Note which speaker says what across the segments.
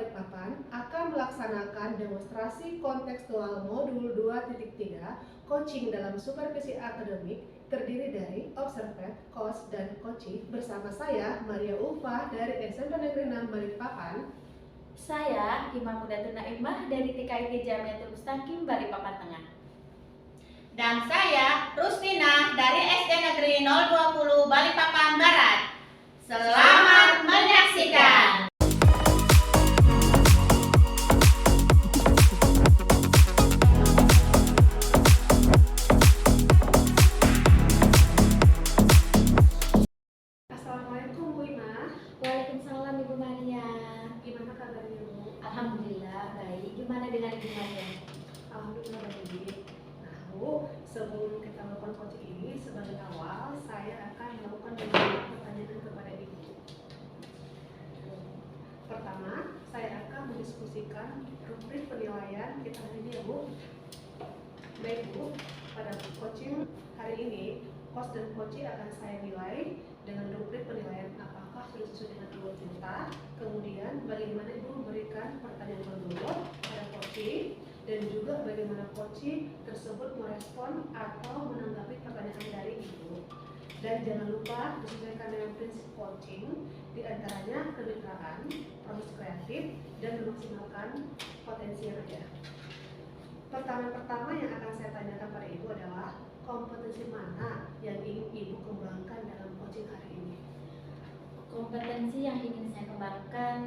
Speaker 1: Balikpapan akan melaksanakan demonstrasi kontekstual modul 2.3 coaching dalam supervisi akademik terdiri dari observer, coach, dan coachee bersama saya Maria Ulfa dari SMP Negeri 6 Balikpapan.
Speaker 2: Saya Imam Mudatun Naimah dari TKIG Jamiatul Mustaqim Balikpapan Tengah.
Speaker 3: Dan saya Rustina dari SD Negeri 020 Balikpapan Barat. Selamat menyaksikan.
Speaker 1: Assalamualaikum Bu Ima.
Speaker 2: Waalaikumsalam Ibu Maria.
Speaker 1: Gimana kabarnya Bu?
Speaker 2: Alhamdulillah baik. Gimana dengan Ibu Maria?
Speaker 1: Alhamdulillah baik. Nah Bu, sebelum kita melakukan coaching ini, sebagai awal saya akan melakukan beberapa pertanyaan kepada Ibu. Pertama, saya akan mendiskusikan rubrik penilaian kita hari ini ya Bu. Baik Bu, pada coaching hari ini, coach dan coachee akan saya nilai dengan rubrik penilaian apakah sudah sesuai dengan Ibu cinta, kemudian bagaimana Ibu memberikan pertanyaan menurut pada coachee, dan juga bagaimana coachee tersebut merespon atau menanggapi pertanyaan dari Ibu. Dan jangan lupa disesuaikan dengan prinsip coaching, diantaranya kemitraan, proses kreatif, dan memaksimalkan potensi yang ada. Pertama yang akan saya tanyakan pada Ibu adalah kompetensi mana yang ingin Ibu kembangkan dalam coaching hari ini?
Speaker 2: Kompetensi yang ingin saya kembangkan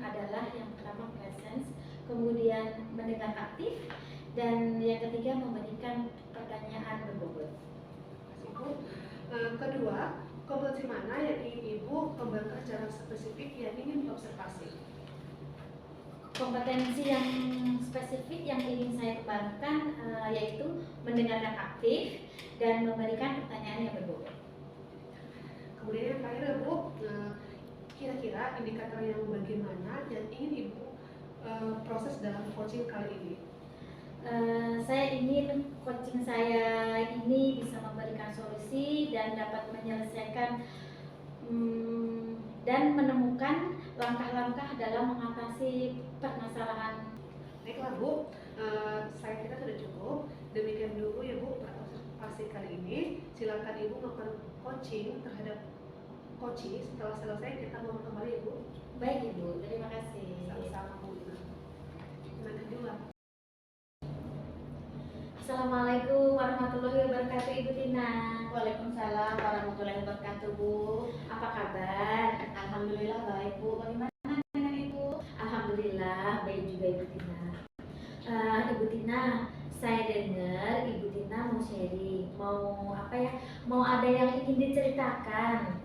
Speaker 2: adalah yang pertama presence, kemudian mendengar aktif, dan yang ketiga memberikan pertanyaan berbobot.
Speaker 1: Ibu. Kedua, kompetensi mana yang ingin Ibu kembangkan secara spesifik yang ingin diobservasi?
Speaker 2: Kompetensi yang spesifik yang ingin saya kembangkan yaitu mendengarkan aktif dan memberikan pertanyaan yang berbobot.
Speaker 1: Kemudian yang terakhir Bu, kira-kira indikator yang bagaimana yang ingin Ibu proses dalam coaching kali ini?
Speaker 2: Saya ingin coaching saya ini bisa memberikan solusi dan dapat menyelesaikan dan menemukan langkah-langkah dalam mengatasi permasalahan.
Speaker 1: Baiklah Bu, saya kira sudah cukup. Demikian dulu ya Bu observasi kali ini. Silakan Ibu melakukan coaching terhadap coachee. Setelah selesai kita mau kembali ya Bu.
Speaker 2: Baik Ibu, terima kasih.
Speaker 1: Sama-sama Bu. Nah, kedua.
Speaker 2: Assalamualaikum warahmatullahi wabarakatuh Ibu Tina.
Speaker 3: Waalaikumsalam warahmatullahi wabarakatuh Bu.
Speaker 2: Apa kabar?
Speaker 3: Alhamdulillah baik Bu. Bagaimana dengan Ibu?
Speaker 2: Alhamdulillah baik juga Ibu Tina. Ibu Tina, saya dengar Ibu Tina mau sharing, mau ada yang ingin diceritakan.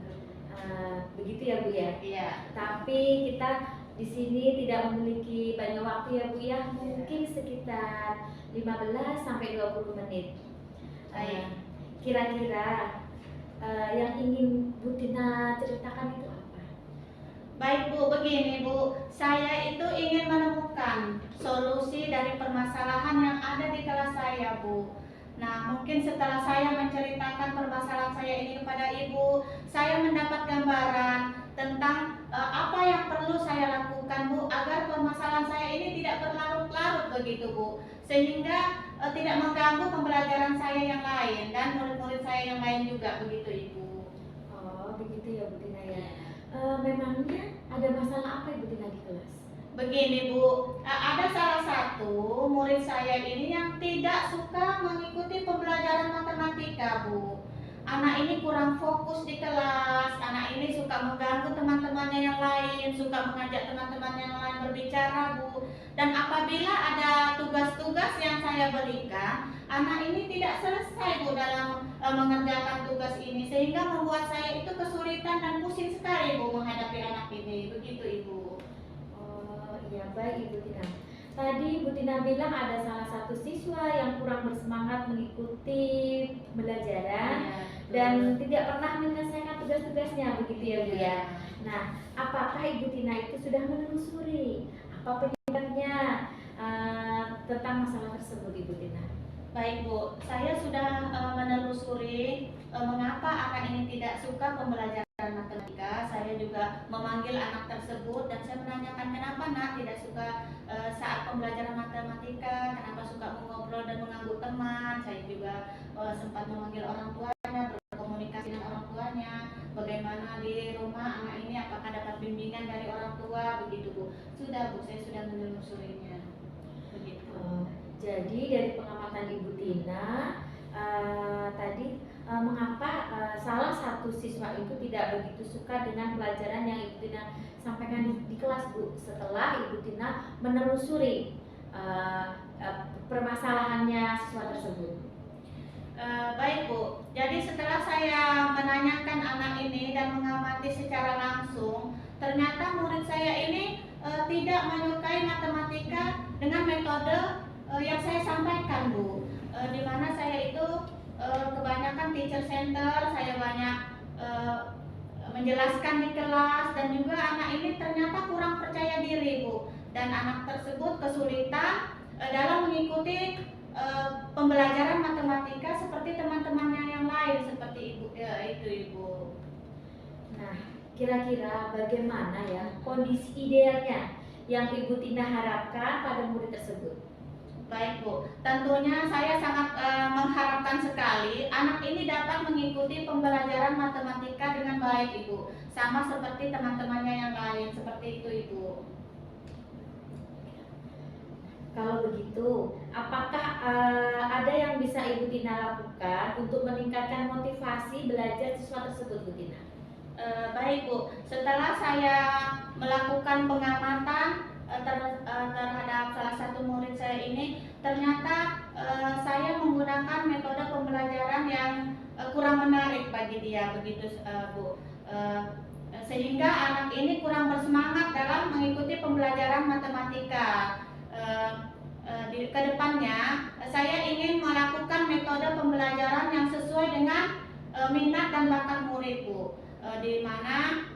Speaker 2: Begitu ya Bu ya?
Speaker 3: Iya.
Speaker 2: Tapi kita di sini tidak memiliki banyak waktu ya Bu ya, mungkin sekitar 15 sampai 20 menit. Kira-kira yang ingin Bu Tina ceritakan itu apa?
Speaker 3: Baik Bu, begini Bu, saya itu ingin menemukan solusi dari permasalahan yang ada di kelas saya Bu. Nah, mungkin setelah saya menceritakan permasalahan saya ini kepada Ibu, saya mendapat gambaran tentang apa yang perlu saya lakukan Bu, agar permasalahan saya ini tidak berlarut-larut begitu Bu, sehingga tidak mengganggu pembelajaran saya yang lain dan murid-murid saya yang lain juga begitu Ibu.
Speaker 2: Oh, begitu ya Bu Tina ya. Memangnya ada masalah apa Ibu Tina di kelas?
Speaker 3: Begini Bu, ada salah satu murid saya ini yang tidak suka mengikuti pembelajaran matematika Bu. Anak ini kurang fokus di kelas, anak ini suka mengganggu teman-temannya yang lain, suka mengajak teman-teman yang lain berbicara Bu. Dan apabila ada tugas-tugas yang saya berikan, anak ini tidak selesai Bu dalam mengerjakan tugas ini, sehingga membuat saya itu kesulitan dan pusing sekali Bu menghadapi anak ini. Begitu Ibu.
Speaker 2: Ya baik Ibu Tina. Tadi Ibu Tina bilang ada salah satu siswa yang kurang bersemangat mengikuti pembelajaran dan tidak pernah menyelesaikan tugas-tugasnya, begitu ya Bu ya. Nah, apakah Ibu Tina itu sudah menelusuri apa penyebabnya tentang masalah tersebut Ibu Tina?
Speaker 3: Baik Bu, saya sudah menelusuri mengapa anak ini tidak suka pembelajaran matematika. Saya juga memanggil anak tersebut dan saya menanyakan kenapa nak tidak suka saat pembelajaran matematika, kenapa suka mengobrol dan mengganggu teman. Saya juga sempat memanggil orang tuanya, berkomunikasi dengan orang tuanya, bagaimana di rumah anak ini apakah dapat bimbingan dari orang tua, begitu Bu. Sudah Bu, saya sudah menelusurinya. Begitu.
Speaker 2: Jadi dari pengamatan Ibu Tina tadi mengapa salah satu siswa itu tidak begitu suka dengan pelajaran yang Ibu Tina sampaikan di kelas Bu, setelah Ibu Tina menelusuri permasalahannya siswa tersebut.
Speaker 3: Baik Bu, jadi setelah saya menanyakan anak ini dan mengamati secara langsung, ternyata murid saya ini tidak menyukai matematika dengan metode yang saya sampaikan Bu. Di mana saya itu kebanyakan teacher center, saya banyak menjelaskan di kelas, dan juga anak ini ternyata kurang percaya diri Bu, dan anak tersebut kesulitan dalam mengikuti pembelajaran matematika seperti teman-temannya yang lain seperti itu Ibu.
Speaker 2: Nah, kira-kira bagaimana ya kondisi idealnya yang Ibu Tina harapkan pada murid tersebut?
Speaker 3: Baik Bu, tentunya saya sangat mengharapkan sekali anak ini dapat mengikuti pembelajaran matematika dengan baik Ibu, sama seperti teman-temannya yang lain, seperti itu Ibu.
Speaker 2: Kalau begitu, apakah ada yang bisa Ibu Tina lakukan untuk meningkatkan motivasi belajar siswa tersebut, Bu Tina?
Speaker 3: Baik Bu, setelah saya melakukan pengamatan terhadap salah satu murid saya ini, ternyata saya menggunakan metode pembelajaran yang kurang menarik bagi dia, begitu Bu. Sehingga anak ini kurang bersemangat dalam mengikuti pembelajaran matematika. Di kedepannya saya ingin melakukan metode pembelajaran yang sesuai dengan minat dan bakat murid Bu, di mana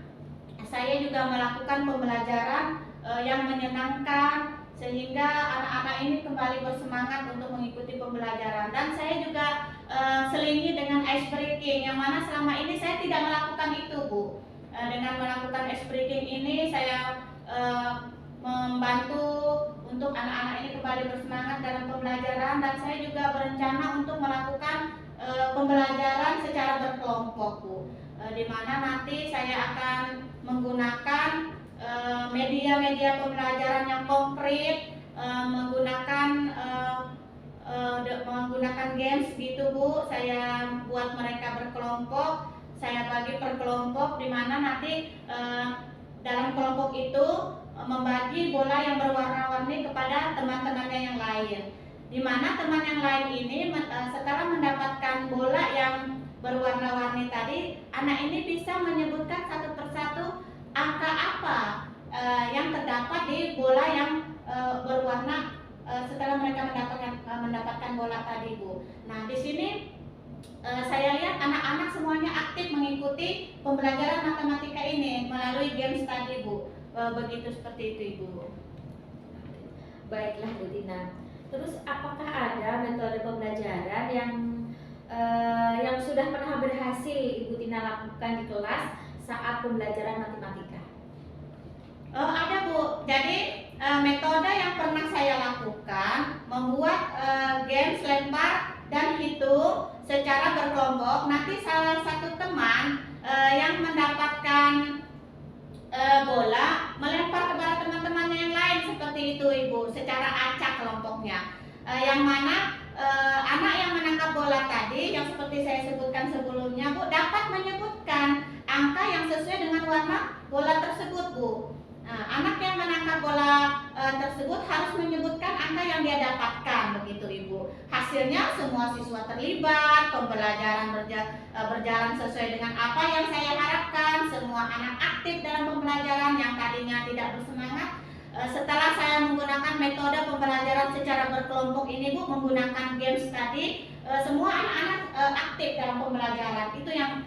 Speaker 3: saya juga melakukan pembelajaran yang menyenangkan sehingga anak-anak ini kembali bersemangat untuk mengikuti pembelajaran. Dan saya juga selingi dengan ice breaking, yang mana selama ini saya tidak melakukan itu Bu. Dengan melakukan ice breaking ini saya membantu untuk anak-anak ini kembali bersemangat dalam pembelajaran, dan saya juga berencana untuk melakukan pembelajaran secara berkelompok Bu, di mana nanti saya akan menggunakan media-media pembelajaran yang konkret, menggunakan games gitu Bu. Saya buat mereka berkelompok, saya bagi per kelompok, di mana nanti dalam kelompok itu membagi bola yang berwarna-warni kepada teman-temannya yang lain, di mana teman yang lain ini setelah mendapatkan bola yang berwarna-warni tadi, anak ini bisa menyebutkan satu persatu angka apa yang terdapat di bola yang berwarna setelah mereka mendapatkan bola tadi Bu. Nah, di sini saya lihat anak-anak semuanya aktif mengikuti pembelajaran matematika ini melalui games tadi Bu. Begitu, seperti itu Ibu.
Speaker 2: Baiklah Bu Tina. Terus apakah ada metode pembelajaran yang sudah pernah berhasil Ibu Tina lakukan di kelas saat pembelajaran matematika?
Speaker 3: Ada Bu. Jadi metode yang pernah saya lakukan membuat games lempar dan hitung secara berkelompok. Nanti salah satu teman yang mendapatkan bola melempar kepada teman-temannya yang lain, seperti itu Ibu, secara acak kelompoknya. Yang mana anak yang menangkap bola tadi, yang seperti saya sebutkan sebelumnya Bu, dapat menyebutkan angka yang sesuai dengan warna bola tersebut Bu. Anak yang menangkap bola tersebut harus menyebutkan angka yang dia dapatkan, begitu Ibu. Hasilnya semua siswa terlibat, pembelajaran berjalan sesuai dengan apa yang saya harapkan. Semua anak aktif dalam pembelajaran yang tadinya tidak bersemangat. Setelah saya menggunakan metode pembelajaran secara berkelompok ini Bu, menggunakan games tadi, semua anak-anak aktif dalam pembelajaran. Itu yang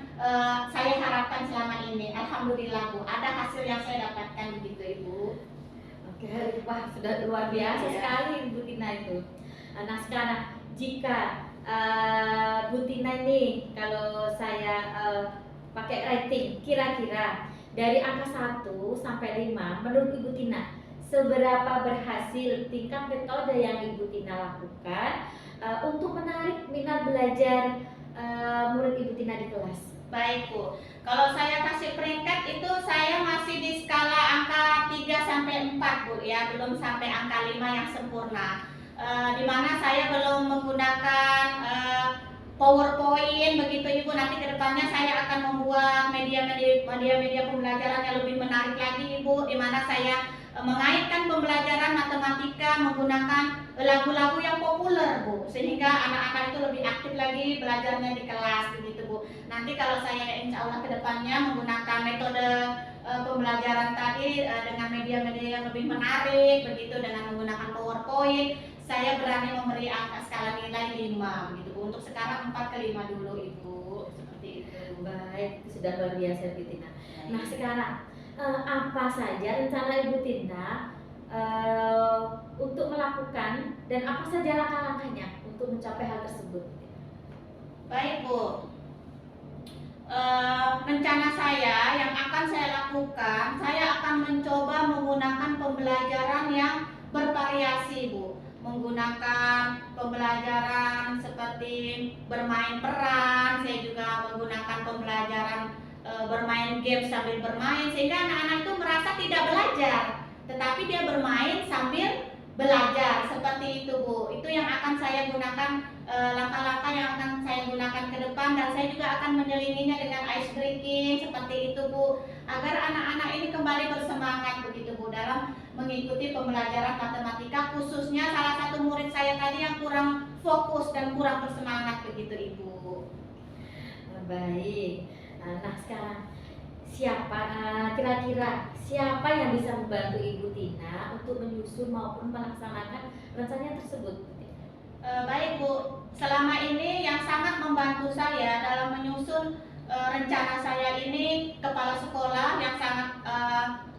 Speaker 3: saya harapkan selama ini. Alhamdulillah Bu, ada hasil yang saya dapatkan begitu Ibu.
Speaker 2: Oke, wah sudah luar biasa sekali Bu Tina itu. Nah sekarang jika Bu Tina ini, kalau saya pakai rating, kira-kira dari angka 1 sampai 5 menurut Ibu Tina, seberapa berhasil tingkat metode yang Ibu Tina lakukan untuk menarik minat belajar murid Ibu Tina di kelas?
Speaker 3: Baik Bu, kalau saya kasih peringkat itu saya masih di skala angka 3 sampai 4 Bu ya, belum sampai angka 5 yang sempurna. Di mana saya belum menggunakan PowerPoint begitu Ibu. Nanti kedepannya saya akan membuat media pembelajaran yang lebih menarik lagi Ibu, di mana saya mengaitkan pembelajaran matematika menggunakan lagu-lagu yang populer Bu, sehingga anak-anak itu lebih aktif lagi belajarnya di kelas begitu Bu. Nanti kalau saya insya Allah kedepannya menggunakan metode pembelajaran tadi dengan media-media yang lebih menarik begitu, dengan menggunakan PowerPoint, saya berani memberi angka skala nilai 5 begitu Bu. Untuk sekarang 4 ke 5 dulu Ibu, seperti itu.
Speaker 2: Baik, itu sudah luar biasa Ibu Tina. Nah sekarang apa saja rencana Ibu Tina untuk melakukan dan apa saja langkah-langkahnya untuk mencapai hal tersebut?
Speaker 3: Baik Bu, rencana saya yang akan saya lakukan, saya akan mencoba menggunakan pembelajaran yang bervariasi Bu, menggunakan pembelajaran seperti bermain peran, saya juga menggunakan pembelajaran bermain game sambil bermain, sehingga anak-anak itu merasa tidak belajar, tetapi dia bermain sambil belajar, seperti itu Bu. Itu yang akan saya gunakan, langkah-langkah yang akan saya gunakan ke depan, dan saya juga akan menyelinginya dengan ice breaking seperti itu Bu, agar anak-anak ini kembali bersemangat begitu Bu dalam mengikuti pembelajaran matematika, khususnya salah satu murid saya tadi yang kurang fokus dan kurang bersemangat begitu Ibu.
Speaker 2: Baik. Nah sekarang kira-kira siapa yang bisa membantu Ibu Tina untuk menyusun maupun melaksanakan rencana tersebut?
Speaker 3: Baik Bu, selama ini yang sangat membantu saya dalam menyusun rencana saya ini kepala sekolah yang sangat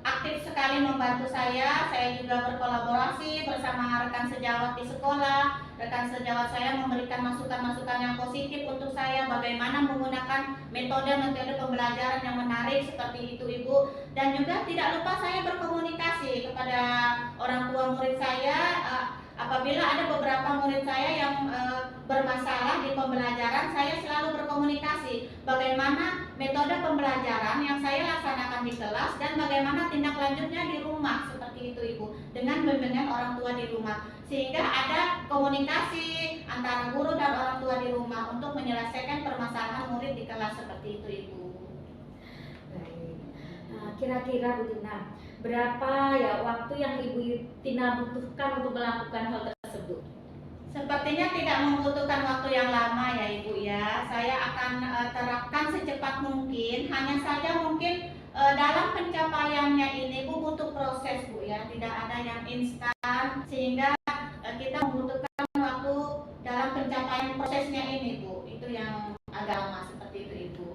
Speaker 3: aktif sekali membantu saya. Saya juga berkolaborasi bersama rekan sejawat di sekolah. Rekan sejawat saya memberikan masukan-masukan yang positif untuk saya bagaimana menggunakan metode-metode pembelajaran yang menarik seperti itu Ibu. Dan juga tidak lupa saya berkomunikasi kepada orang tua murid saya apabila ada beberapa murid saya yang bermasalah di pembelajaran. Saya selalu berkomunikasi bagaimana metode pembelajaran yang saya laksanakan di kelas dan bagaimana tindak lanjutnya di rumah seperti itu Ibu, dengan bimbingan orang tua di rumah, sehingga ada komunikasi antara guru dan orang tua di rumah untuk menyelesaikan permasalahan murid di kelas seperti itu Ibu.
Speaker 2: Baik. Kira-kira Bu Tina, berapa ya waktu yang Ibu Tina butuhkan untuk melakukan hal tersebut?
Speaker 3: Sepertinya tidak membutuhkan waktu yang lama ya Ibu ya. Saya akan terapkan secepat mungkin. Hanya saja mungkin dalam pencapaiannya ini Bu butuh proses Bu ya. Tidak ada yang instan, sehingga kita membutuhkan waktu dalam pencapaian prosesnya ini Bu. Itu yang agak lama seperti itu Ibu.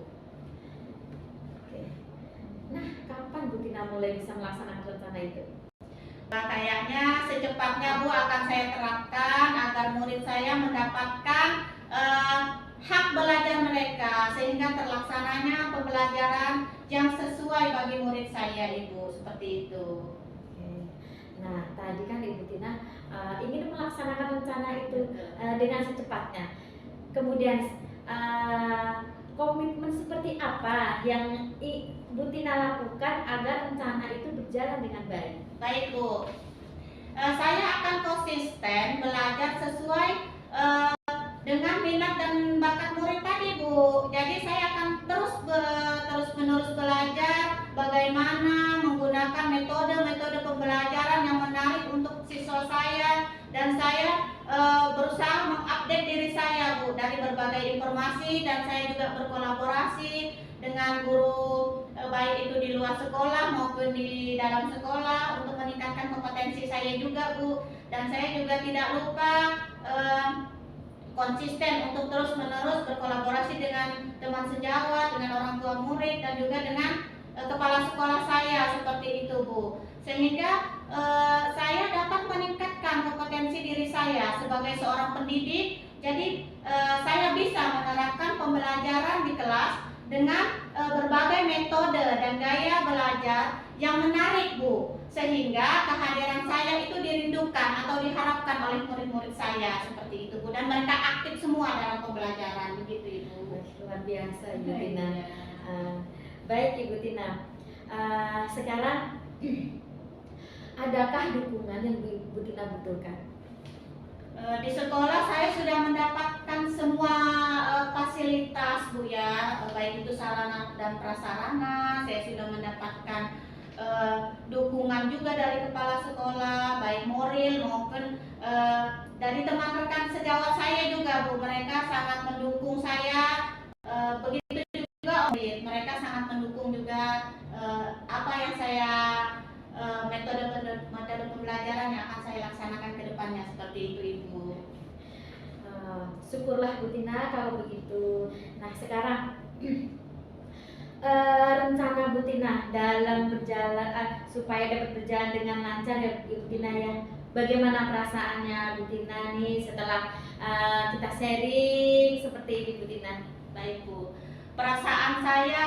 Speaker 2: Oke. Nah, kapan Bu Tina mulai bisa melaksanakan rencana itu?
Speaker 3: Nah, kayaknya secepatnya Bu akan saya terapkan agar murid saya mendapatkan hak belajar mereka, sehingga terlaksananya pembelajaran yang sesuai bagi murid saya Ibu, seperti itu.
Speaker 2: Oke. Nah, tadi kan Ibu Tina ingin melaksanakan rencana itu dengan secepatnya. Kemudian komitmen seperti apa yang Ibu Tina lakukan agar rencana itu berjalan dengan baik?
Speaker 3: Baik Bu, saya akan konsisten belajar sesuai dengan minat dan bakat murid tadi Bu. Jadi saya akan terus-menerus belajar bagaimana menggunakan metode-metode pembelajaran yang menarik untuk siswa saya, dan saya berusaha mengupdate diri saya Bu dari berbagai informasi, dan saya juga berkolaborasi dengan guru baik itu di luar sekolah maupun di dalam sekolah untuk meningkatkan kompetensi saya juga Bu. Dan saya juga tidak lupa konsisten untuk terus-menerus berkolaborasi dengan teman sejawat, dengan orang tua murid, dan juga dengan kepala sekolah saya seperti itu Bu, sehingga saya dapat meningkatkan kompetensi diri saya sebagai seorang pendidik. Jadi saya bisa menerapkan pembelajaran di kelas dengan berbagai metode dan gaya belajar yang menarik, Bu, sehingga kehadiran saya itu dirindukan atau diharapkan oleh murid-murid saya seperti itu, Bu, dan mereka aktif semua dalam pembelajaran, begitu, Ibu.
Speaker 2: Luar biasa, Ibu
Speaker 3: Iya.
Speaker 2: Tina. Baik, Ibu Tina. Sekarang adakah dukungan yang Ibu Tina butuhkan?
Speaker 3: Di sekolah saya sudah mendapatkan semua fasilitas, Bu, ya, baik itu sarana dan prasarana. Saya sudah mendapatkan dukungan juga dari kepala sekolah, baik moral maupun dari teman rekan sejawat saya juga, Bu. Mereka sangat mendukung saya. Begitu juga mereka sangat mendukung juga apa yang saya metode pembelajaran yang akan saya laksanakan ke depannya, seperti itu, Ibu.
Speaker 2: Syukurlah Bu Tina kalau begitu. Nah, sekarang rencana Bu Tina dalam berjalan supaya dapat berjalan dengan lancar ya Bu Tina ya. Bagaimana perasaannya Bu Tina nih setelah kita sharing seperti ini Bu Tina?
Speaker 3: Baik, Bu. Perasaan saya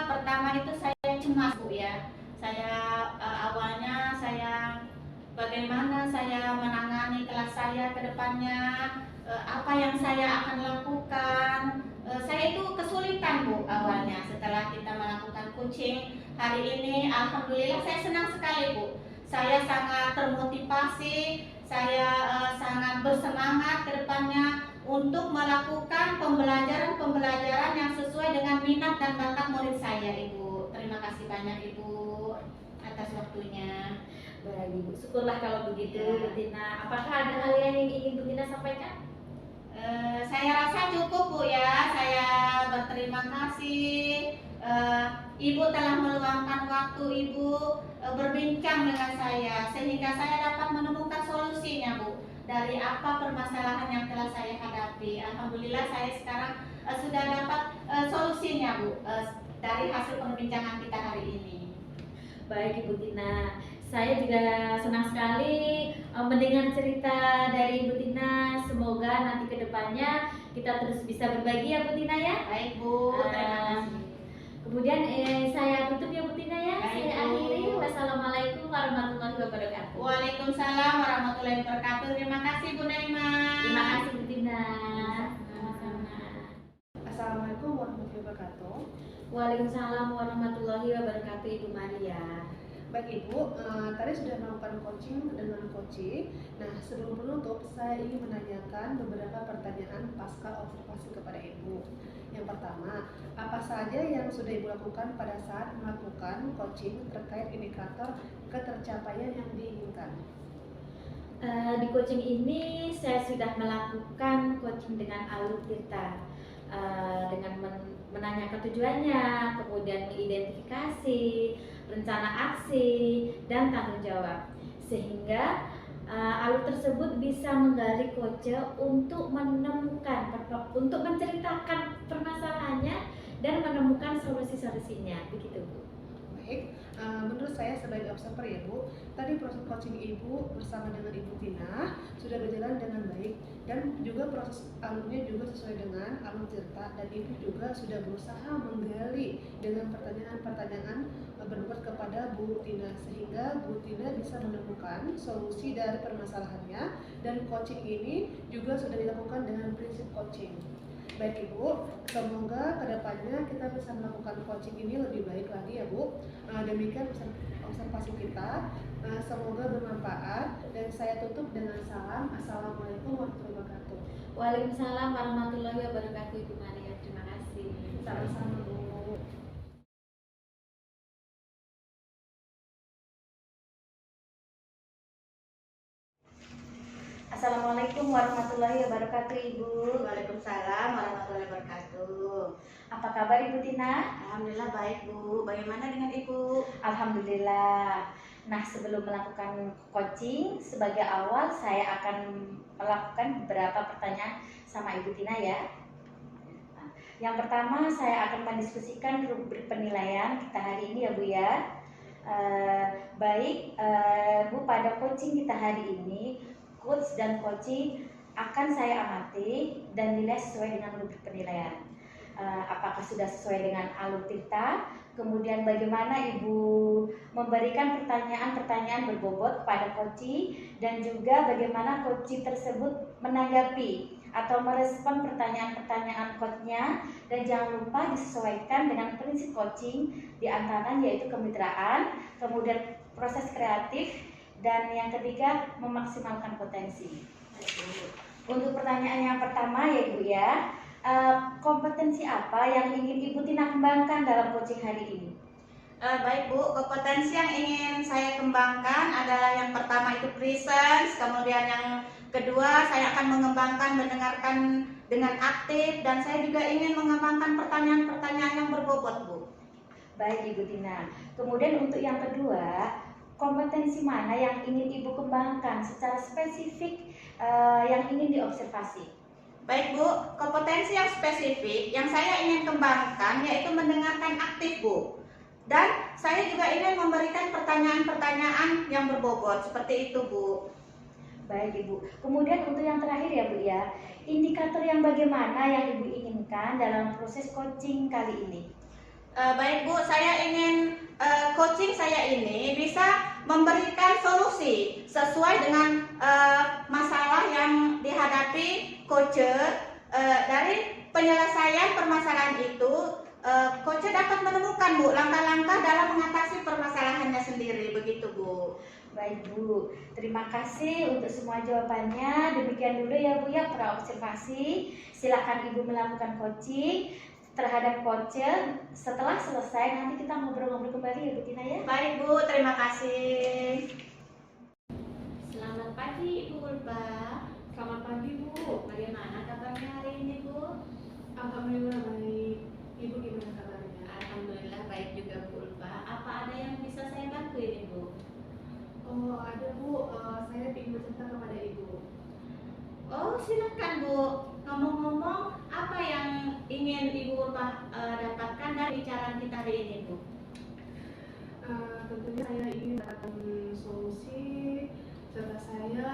Speaker 3: pertama itu saya cemas, Bu, ya. Saya awalnya bagaimana saya menangani kelas saya ke depannya, apa yang saya akan lakukan. Saya itu kesulitan, Bu, awalnya. Setelah kita melakukan coaching hari ini, alhamdulillah saya senang sekali, Bu. Saya sangat termotivasi, saya sangat bersemangat ke depannya untuk melakukan pembelajaran yang sesuai dengan minat dan bakat murid saya, Ibu. Terima kasih banyak, Ibu, atas waktunya.
Speaker 2: Baik Ibu, syukurlah kalau begitu
Speaker 3: Ya.
Speaker 2: Bu Tina. Apakah ada hal yang ingin Bu Tina sampaikan?
Speaker 3: Saya rasa cukup, Bu, ya. Saya berterima kasih Ibu telah meluangkan waktu Ibu berbincang dengan saya sehingga saya dapat menemukan solusinya, Bu, dari apa permasalahan yang telah saya hadapi. Alhamdulillah saya sekarang sudah dapat solusinya, Bu, dari hasil perbincangan kita hari ini.
Speaker 2: Baik Ibu Tina, saya juga senang sekali mendengar cerita dari Ibu Tina. Semoga nanti ke depannya kita terus bisa berbagi ya Bu Tina ya.
Speaker 3: Baik, Bu, terima kasih.
Speaker 2: Kemudian saya tutup ya Bu Tina ya.
Speaker 3: Baik,
Speaker 2: Saya
Speaker 3: Bu.
Speaker 2: akhiri. Wassalamualaikum warahmatullahi wabarakatuh.
Speaker 3: Waalaikumsalam warahmatullahi wabarakatuh. Terima kasih, Bu Naima.
Speaker 2: Terima kasih Bu Tina. Sama-sama.
Speaker 1: Assalamualaikum warahmatullahi wabarakatuh.
Speaker 2: Waalaikumsalam warahmatullahi wabarakatuh Ibu Maria.
Speaker 1: Baik Ibu, tadi sudah melakukan coaching dengan coaching. Nah, sebelum penutup, saya ingin menanyakan beberapa pertanyaan pasca observasi kepada Ibu. Yang pertama, apa saja yang sudah Ibu lakukan pada saat melakukan coaching terkait indikator ketercapaian yang diinginkan?
Speaker 2: Di coaching ini saya sudah melakukan coaching dengan Alur Tirta, dengan menanyakan tujuannya, kemudian mengidentifikasi rencana aksi dan tanggung jawab, sehingga alur tersebut bisa menggali coach untuk menemukan, untuk menceritakan permasalahannya dan menemukan solusi-solusinya, begitu Bu.
Speaker 1: Baik, menurut saya sebagai observer ya Bu, tadi proses coaching Ibu bersama dengan Ibu Tina sudah berjalan dengan baik dan juga proses alurnya juga sesuai dengan alur Tirta, dan Ibu juga sudah berusaha menggali dengan pertanyaan-pertanyaan berbuat kepada Bu Tina sehingga Bu Tina bisa menemukan solusi dari permasalahannya, dan coaching ini juga sudah dilakukan dengan prinsip coaching. Baik Ibu, semoga kedepannya kita bisa melakukan coaching ini lebih baik lagi ya Bu. Demikian observasi kita, semoga bermanfaat, dan saya tutup dengan salam. Assalamualaikum warahmatullahi wabarakatuh.
Speaker 2: Waalaikumsalam warahmatullahi wabarakatuh Ibu Maria, terima kasih.
Speaker 1: Sama-sama Bu.
Speaker 2: Assalamualaikum warahmatullahi wabarakatuh Ibu.
Speaker 3: Waalaikumsalam warahmatullahi wabarakatuh.
Speaker 2: Apa kabar Ibu Tina?
Speaker 3: Alhamdulillah baik, Bu. Bagaimana dengan Ibu?
Speaker 2: Alhamdulillah. Nah, sebelum melakukan coaching, sebagai awal saya akan melakukan beberapa pertanyaan sama Ibu Tina ya. Nah, yang pertama saya akan mendiskusikan rubrik penilaian kita hari ini ya Bu ya. Baik Bu, pada coaching kita hari ini, coach dan coaching akan saya amati dan nilai sesuai dengan rubrik penilaian. apakah sudah sesuai dengan alur tirta, kemudian bagaimana Ibu memberikan pertanyaan-pertanyaan berbobot kepada koci, dan juga bagaimana koci tersebut menanggapi atau merespon pertanyaan-pertanyaan coachnya, dan jangan lupa disesuaikan dengan prinsip coaching diantaranya yaitu kemitraan, kemudian proses kreatif, dan yang ketiga memaksimalkan potensi. Untuk pertanyaan yang pertama ya Ibu ya, kompetensi apa yang ingin Ibu Tina kembangkan dalam coaching hari ini?
Speaker 3: Baik Bu, kompetensi yang ingin saya kembangkan adalah yang pertama itu presence, kemudian yang kedua saya akan mengembangkan mendengarkan dengan aktif, dan saya juga ingin mengembangkan pertanyaan-pertanyaan yang berbobot Bu.
Speaker 2: Baik Ibu Tina. Kemudian untuk yang kedua, kompetensi mana yang ingin Ibu kembangkan secara spesifik yang ingin diobservasi?
Speaker 3: Baik Bu, kompetensi yang spesifik yang saya ingin kembangkan yaitu mendengarkan aktif Bu. Dan saya juga ingin memberikan pertanyaan-pertanyaan yang berbobot seperti itu Bu.
Speaker 2: Baik Ibu. Kemudian untuk yang terakhir ya Bu ya, indikator yang bagaimana yang Ibu inginkan dalam proses coaching kali ini?
Speaker 3: Baik Bu, saya ingin coaching saya ini bisa memberikan solusi sesuai dengan masalah yang dihadapi coacher. Dari penyelesaian permasalahan itu, coacher dapat menemukan Bu langkah-langkah dalam mengatasi permasalahannya sendiri, begitu Bu.
Speaker 2: Baik Bu, terima kasih untuk semua jawabannya. Demikian dulu ya Bu ya praobservasi. Silakan Ibu melakukan coaching terhadap coacher. Setelah selesai nanti kita ngobrol-ngobrol kembali ya Bu Tina ya.
Speaker 3: Baik Bu, terima kasih.
Speaker 4: Selamat pagi Ibu Ulfa.
Speaker 1: Selamat pagi Bu.
Speaker 4: Bagaimana kabarnya hari ini Bu?
Speaker 1: Alhamdulillah baik. Ibu gimana kabarnya?
Speaker 4: Alhamdulillah baik juga Bu Ulfa. Apa ada yang bisa saya bantu ini Bu?
Speaker 1: Oh ada Bu, saya ingin bercerita kepada Ibu.
Speaker 3: Oh silakan Bu. Ngomong-ngomong, apa yang ingin Ibu Ulfa dapatkan dari bicaraan kita hari ini Bu?
Speaker 1: Tentunya saya ingin mendapatkan solusi serta saya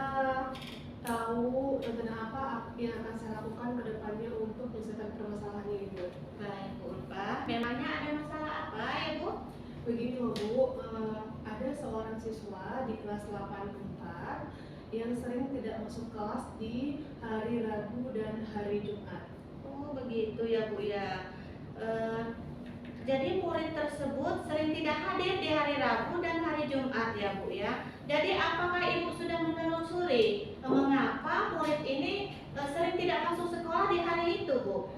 Speaker 1: tahu rencana apa yang akan saya lakukan ke depannya untuk menyelesaikan permasalahan ini Bu.
Speaker 3: Baik Bu Ulfa, memangnya ada masalah apa ya Bu?
Speaker 1: Begini loh Bu, ada seorang siswa di kelas 84 yang sering tidak masuk kelas di hari Rabu dan hari Jumat.
Speaker 3: Oh begitu ya Bu ya. Jadi murid tersebut sering tidak hadir di hari Rabu dan hari Jumat ya Bu ya. Jadi apakah Ibu sudah menelusuri mengapa murid ini sering tidak masuk sekolah di hari itu Bu?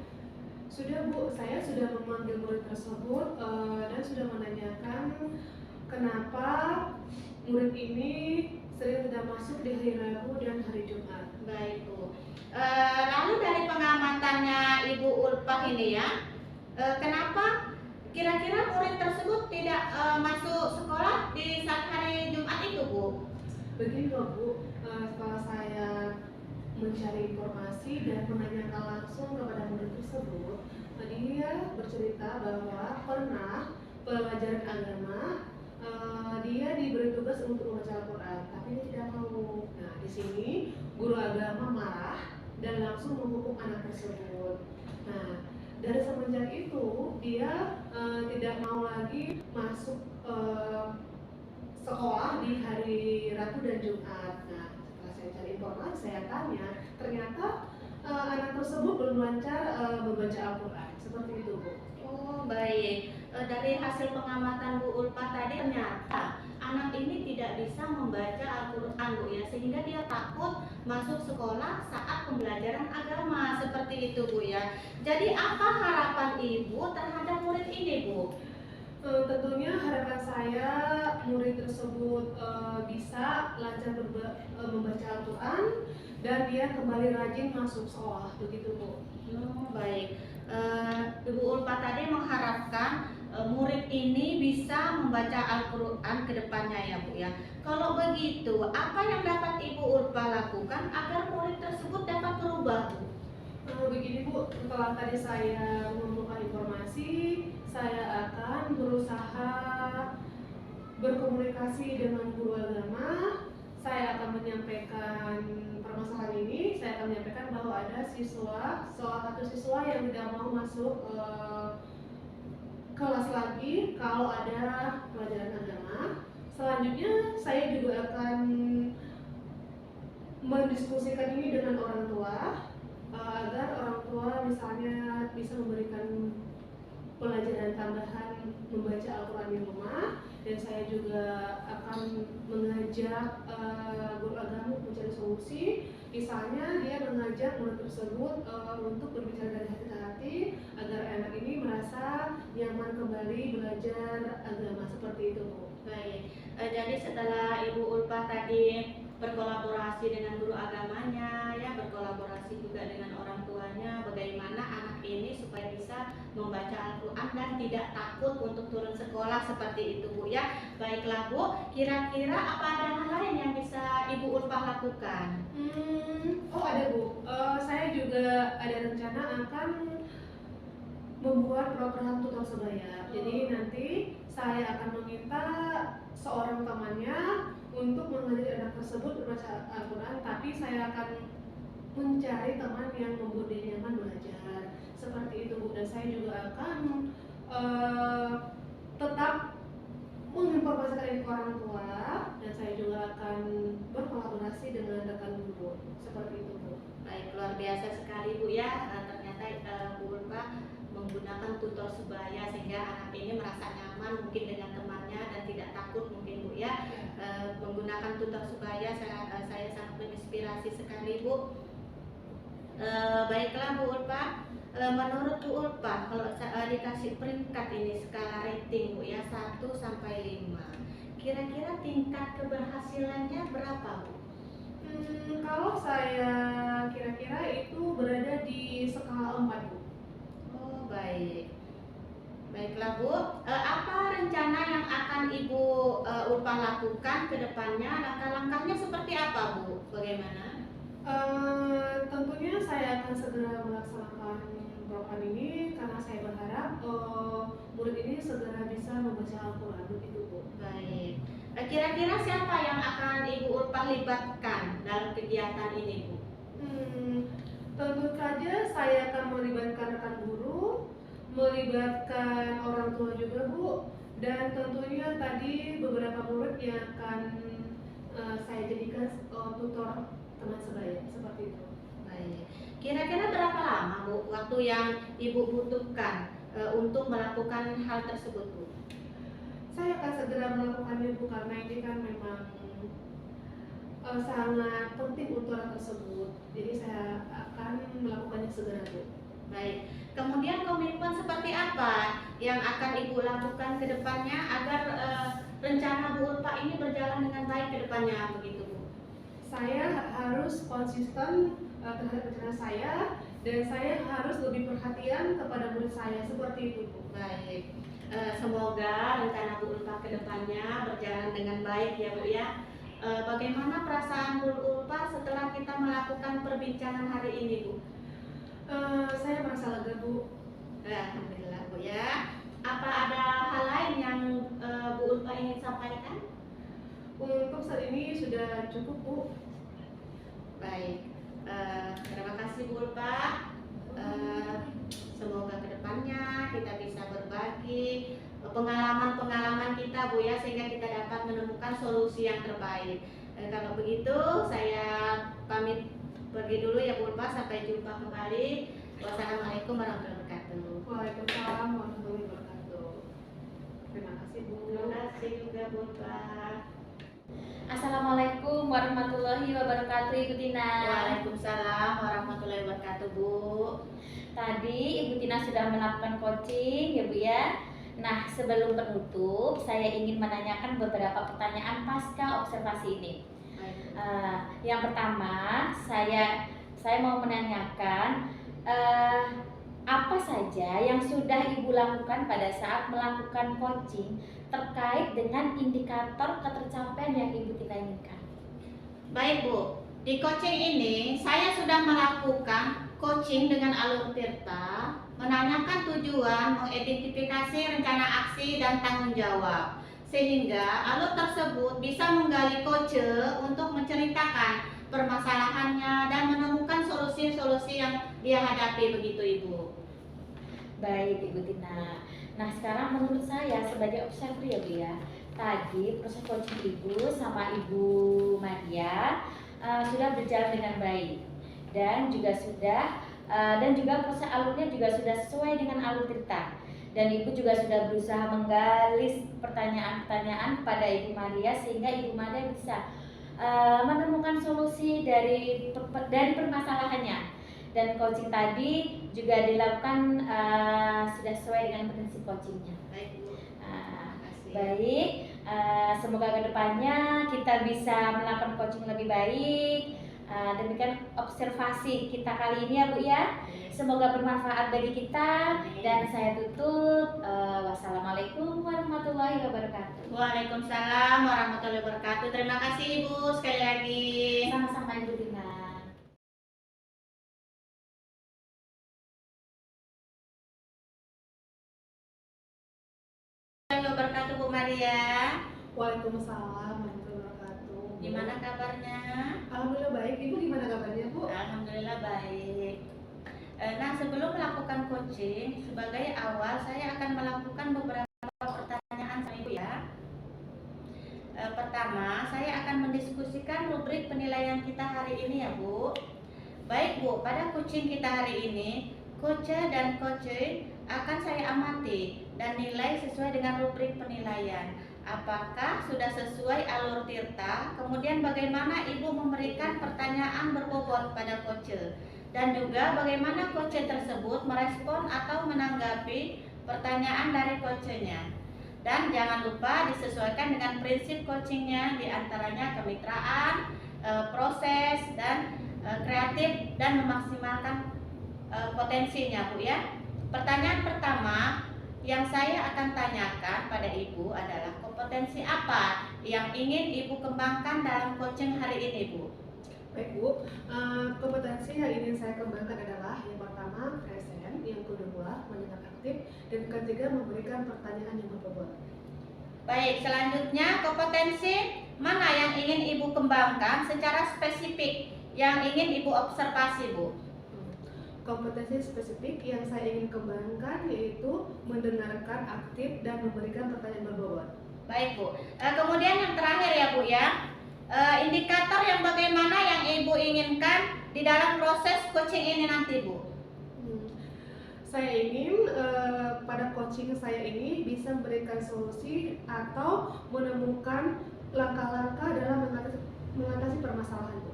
Speaker 1: Sudah Bu, saya sudah memanggil murid tersebut dan sudah menanyakan kenapa murid ini sering tidak masuk di hari Rabu dan hari Jumat.
Speaker 3: Baik Bu. Lalu dari pengamatannya Ibu Ulfa ini ya, kenapa kira-kira murid tersebut tidak masuk sekolah di saat hari Jumat itu Bu?
Speaker 1: Begini loh Bu, setelah saya mencari informasi dan menanyakan langsung kepada murid tersebut, dia bercerita bahwa pernah pelajaran agama dia diberi tugas untuk membaca Al-Quran, tapi dia tidak mau. Nah, di sini guru agama marah dan langsung menghukum anak tersebut. Nah, dari semenjak itu dia tidak mau lagi masuk sekolah di hari Rabu dan Jumat. Nah, setelah saya cari informasi, saya tanya, ternyata anak tersebut belum lancar membaca Al-Quran. Seperti itu Bu.
Speaker 3: Oh baik. Dari hasil pengamatan Bu Ulfa tadi ternyata anak ini tidak bisa membaca Al-Quran Bu ya, sehingga dia takut masuk sekolah saat pembelajaran agama seperti itu Bu ya. Jadi apa harapan Ibu terhadap murid ini Bu?
Speaker 1: Tentunya harapan saya murid tersebut bisa lancar membaca Al-Quran dan dia kembali rajin masuk sekolah, begitu Bu.
Speaker 3: Oh, baik. Ibu Ulfa tadi mengharapkan murid ini bisa membaca Al-Quran ke depannya ya Bu ya. Kalau begitu, apa yang dapat Ibu Ulfa lakukan agar murid tersebut dapat berubah Bu?
Speaker 1: Begini Bu, setelah tadi saya mengumpulkan informasi, saya akan berusaha berkomunikasi dengan guru agama. saya akan menyampaikan permasalahan ini. Saya akan menyampaikan bahwa ada salah satu siswa yang tidak mau masuk kelas lagi kalau ada pelajaran agama. Selanjutnya saya juga akan mendiskusikan ini dengan orang tua agar orang tua misalnya bisa memberikan pelajaran tambahan membaca Al-Quran di rumah, dan saya juga akan mengajak guru agama mencari solusi. Misalnya dia mengajak murid tersebut untuk berbicara dari hati ke hati agar anak ini merasa nyaman kembali belajar agama, seperti itu, Bu.
Speaker 3: Baik, jadi setelah Ibu Ulfa tadi berkolaborasi dengan guru agamanya, ya berkolaborasi juga dengan orang tuanya, bagaimana anak ini supaya bisa membaca Al-Quran dan tidak takut untuk turun sekolah seperti itu, Bu ya. Baiklah Bu, kira-kira apa ada hal lain yang bisa Ibu Ulfa lakukan?
Speaker 1: Oh ada, Bu. Saya juga ada rencana akan membuat program tutor sebaya. Jadi nanti saya akan meminta seorang temannya untuk mengajari anak tersebut membaca Al-Quran, tapi saya akan mencari teman yang membuat dia nyaman belajar, seperti itu, Bu. Dan saya juga akan tetap menginformasikan ini ke orang tua, dan saya juga akan berkolaborasi dengan rekan guru, seperti itu, Bu.
Speaker 3: Baik, luar biasa sekali Bu ya. Ternyata Bu Ulfa menggunakan tutor sebaya sehingga anak ini merasa nyaman mungkin dengan temannya dan tidak takut mungkin Bu ya. Menggunakan tutor sebaya saya sangat menginspirasi sekali Bu. Baiklah Bu Ulfa, menurut Bu Ulfa kalau dikasih peringkat ini skala rating Bu ya 1 sampai 5, kira-kira tingkat keberhasilannya berapa Bu?
Speaker 1: Kalau saya kira-kira itu berada di skala 4, Bu.
Speaker 3: Oh baik. Baiklah Bu, apa rencana yang akan Ibu Ulfa lakukan ke depannya? Langkah-langkahnya seperti apa Bu? Bagaimana?
Speaker 1: Tentunya saya akan segera melaksanakan program ini karena saya berharap murid ini segera bisa membaca Al-Quran, begitu Bu.
Speaker 3: Baik. Kira-kira siapa yang akan Ibu Ulfa libatkan dalam kegiatan ini Bu?
Speaker 1: Tentu saja saya akan melibatkan rekan guru, melibatkan orang tua juga, Bu, dan tentunya tadi beberapa murid yang akan saya jadikan tutor teman sebaya, seperti itu.
Speaker 3: Baik. Kira-kira berapa lama Bu waktu yang Ibu butuhkan untuk melakukan hal tersebut Bu?
Speaker 1: Saya akan segera melakukannya, Bu, karena ini kan memang sangat penting untuk hal tersebut. Jadi saya akan melakukannya segera, Bu.
Speaker 3: Baik. Kemudian komitmen seperti apa yang akan Ibu lakukan ke depannya agar rencana Bu Ulfa ini berjalan dengan baik ke depannya begitu Bu?
Speaker 1: Saya harus konsisten terhadap rencana saya, dan saya harus lebih perhatian kepada murid saya, seperti itu, Bu.
Speaker 3: Baik. Semoga rencana Bu Ulfa ke depannya berjalan dengan baik ya Bu ya. Bagaimana perasaan Bu Ulfa setelah kita melakukan perbincangan hari ini Bu?
Speaker 1: Saya merasa lega, Bu.
Speaker 3: Alhamdulillah Bu ya. Apa ada hal lain yang Bu Ulfa ingin sampaikan?
Speaker 1: Untuk saat ini sudah cukup, Bu.
Speaker 3: Baik. Terima kasih Bu Ulfa. Semoga kedepannya kita bisa berbagi pengalaman-pengalaman kita Bu ya, sehingga kita dapat menemukan solusi yang terbaik. Kalau begitu saya pamit pergi dulu ya Bu Ulfa, sampai jumpa kembali. Wassalamualaikum warahmatullahi wabarakatuh.
Speaker 1: Waalaikumsalam warahmatullahi wabarakatuh. Terima kasih, Bu.
Speaker 3: Terima kasih juga Bu Ulfa.
Speaker 2: Assalamualaikum warahmatullahi wabarakatuh, Ibu Tina.
Speaker 3: Waalaikumsalam warahmatullahi wabarakatuh Bu.
Speaker 2: Tadi Ibu Tina sudah melakukan coaching ya Bu ya. Nah, sebelum penutup saya ingin menanyakan beberapa pertanyaan pasca observasi ini. Yang pertama, saya mau menanyakan apa saja yang sudah Ibu lakukan pada saat melakukan coaching terkait dengan indikator ketercapaian yang Ibu Tina inginkan.
Speaker 3: Baik Bu, di coaching ini saya sudah melakukan coaching dengan alur tirta, menanyakan tujuan, mengidentifikasi rencana aksi dan tanggung jawab. sehingga alur tersebut bisa menggali coach untuk menceritakan permasalahannya dan menemukan solusi-solusi yang dia hadapi, begitu Ibu.
Speaker 2: Baik Ibu Tina. Nah sekarang menurut saya sebagai observer ya Bu ya, tadi proses coaching Ibu sama Ibu Maria sudah berjalan dengan baik dan juga proses alurnya juga sudah sesuai dengan alur cerita. Dan Ibu juga sudah berusaha menggali pertanyaan-pertanyaan kepada Ibu Maria sehingga Ibu Maria bisa menemukan solusi dari permasalahannya. Dan coaching tadi juga dilakukan sudah sesuai dengan prinsip coachingnya.
Speaker 3: Baik Bu. Terima kasih.
Speaker 2: Baik, semoga kedepannya kita bisa melakukan coaching lebih baik. Demikian observasi kita kali ini ya Bu ya. Semoga bermanfaat bagi kita. Dan saya tutup. Wassalamualaikum warahmatullahi wabarakatuh.
Speaker 3: Waalaikumsalam warahmatullahi wabarakatuh. Terima kasih Ibu sekali lagi.
Speaker 2: Sama-sama Ibu Tina.
Speaker 3: Wabarakatuh Bu Maria.
Speaker 1: Waalaikumsalam warahmatullahi wabarakatuh.
Speaker 3: Gimana kabarnya?
Speaker 1: Alhamdulillah baik. Ibu gimana kabarnya Bu?
Speaker 3: Alhamdulillah baik. Nah, sebelum melakukan coaching, sebagai awal saya akan melakukan beberapa pertanyaan sama Ibu ya. Pertama, saya akan mendiskusikan rubrik penilaian kita hari ini ya Bu. Baik Bu, pada coaching kita hari ini, coach dan coach akan saya amati dan nilai sesuai dengan rubrik penilaian. Apakah sudah sesuai alur tirta? Kemudian bagaimana Ibu memberikan pertanyaan berbobot pada coach? Dan juga bagaimana coach tersebut merespon atau menanggapi pertanyaan dari coachnya. Dan jangan lupa disesuaikan dengan prinsip coachingnya, diantaranya kemitraan, proses, dan kreatif, dan memaksimalkan potensinya Bu ya. Pertanyaan pertama yang saya akan tanyakan pada Ibu adalah kompetensi apa yang ingin Ibu kembangkan dalam coaching hari ini Bu?
Speaker 1: Baik Bu, kompetensi yang ingin saya kembangkan adalah yang pertama present, yang kedua mendengar aktif, dan ketiga memberikan pertanyaan yang berbobot.
Speaker 3: Baik, selanjutnya kompetensi mana yang ingin Ibu kembangkan secara spesifik yang ingin Ibu observasi Bu?
Speaker 1: Kompetensi spesifik yang saya ingin kembangkan yaitu mendengarkan aktif dan memberikan pertanyaan berbobot.
Speaker 3: Baik Bu, kemudian yang terakhir ya Bu ya, indikator yang bagaimana yang Ibu inginkan di dalam proses coaching ini nanti Bu?
Speaker 1: Saya ingin pada coaching saya ini bisa memberikan solusi atau menemukan langkah-langkah dalam mengatasi permasalahan Bu.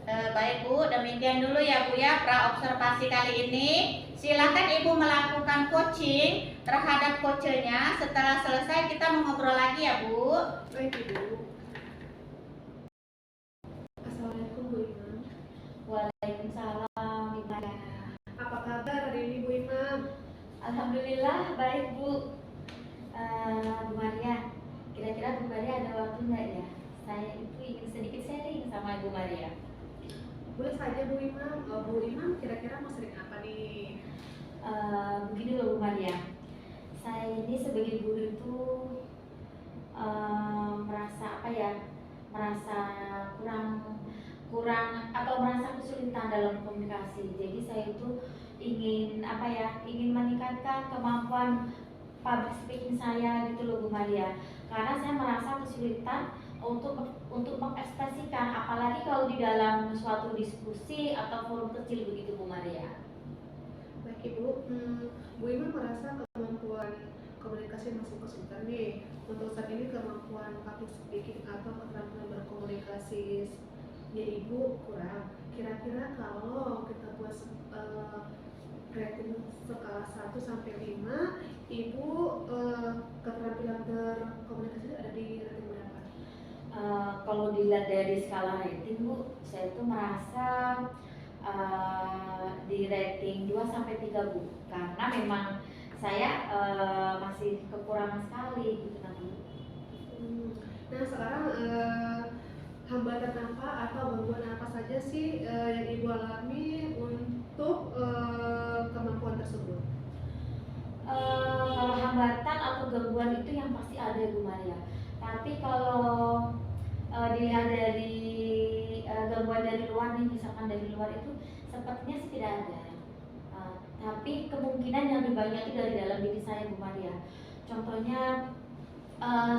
Speaker 3: Baik Bu, demikian dulu ya Bu ya pra-observasi kali ini. Silakan Ibu melakukan coaching terhadap coachnya. Setelah selesai kita mengobrol lagi ya Bu.
Speaker 1: Baik Ibu. Assalamualaikum Bu Imam.
Speaker 2: Waalaikumsalam Ibu Maria.
Speaker 1: Apa kabar hari ini Bu Imam?
Speaker 2: Alhamdulillah baik Bu. Bu Maria, kira-kira Bu Maria ada waktu nggak ya? Saya itu ingin sedikit sharing sama Ibu Maria.
Speaker 1: Boleh saja Bu Imam. Bu Imam kira-kira mau sering apa nih?
Speaker 2: Begini loh Bu Maria, saya ini sebagai guru itu merasa apa ya, merasa kurang atau merasa kesulitan dalam komunikasi. Jadi saya itu ingin apa ya, ingin meningkatkan kemampuan public speaking saya gitu loh Bu Maria. Karena saya merasa kesulitan untuk mengekspresikan, apalagi kalau di dalam suatu diskusi atau forum kecil begitu Bu Maria.
Speaker 1: Baik Ibu, Bu Imam merasa kemampuan komunikasi masih kesulitan nih. Untuk saat ini kemampuan public speaking atau keterampilan berkomunikasi Ibu kurang. Kira-kira kalau kita buat rating skala 1 sampai 5, Ibu keterampilan berkomunikasi ada di rating berapa?
Speaker 2: Kalau dilihat dari skala rating Bu, saya itu merasa di rating 2 sampai 3 Bu. Karena memang saya masih kekurangan sekali gitu kan Bu.
Speaker 1: Nah sekarang hambatan apa atau gangguan apa saja sih yang Ibu alami untuk kemampuan tersebut?
Speaker 2: Kalau hambatan atau gangguan itu yang pasti ada ya Bu Maria. Tapi kalau dilihat dari gangguan dari luar nih, misalkan dari luar itu sepertinya sih tidak ada. Tapi kemungkinan yang lebih banyak itu dari dalam diri saya Bu Maria. Contohnya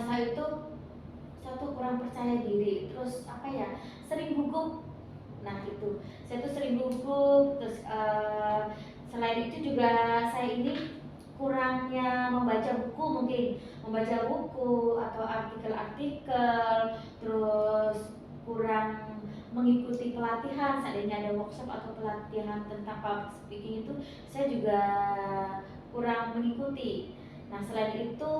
Speaker 2: saya tuh kurang percaya diri, terus apa ya, sering gugup. Nah itu, saya tuh sering gugup. Terus selain itu juga saya ini kurangnya membaca buku, mungkin membaca buku atau artikel-artikel, terus kurang mengikuti pelatihan. Seandainya ada workshop atau pelatihan tentang public speaking itu saya juga kurang mengikuti. Nah selain itu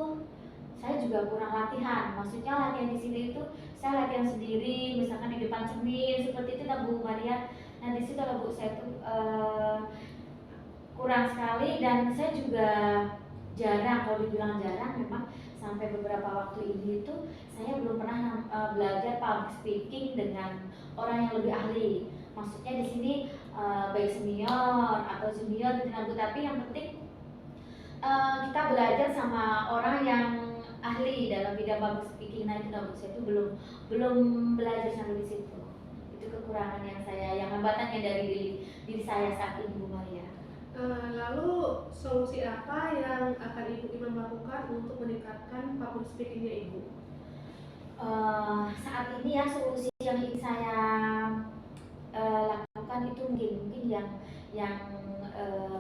Speaker 2: saya juga kurang latihan. Maksudnya latihan di sini itu saya latihan sendiri, misalkan di depan cermin seperti itu lah Bu Maria. Nah di situ lah Bu, saya tuh kurang sekali. Dan saya juga jarang, kalau dibilang jarang memang sampai beberapa waktu ini itu saya belum pernah belajar public speaking dengan orang yang lebih ahli. Maksudnya di sini baik senior atau junior gitu Bu, tapi yang penting kita belajar sama orang yang ahli dalam bidang public speaking. Nah itu Bu, saya itu belum belajar sampai di situ. Itu kekurangan yang hambatannya dari diri saya saat ini Bu Maria.
Speaker 1: Lalu solusi apa yang akan Ibu Imam lakukan untuk meningkatkan public speakingnya Ibu?
Speaker 2: Saat ini ya solusi yang ingin saya lakukan itu mungkin yang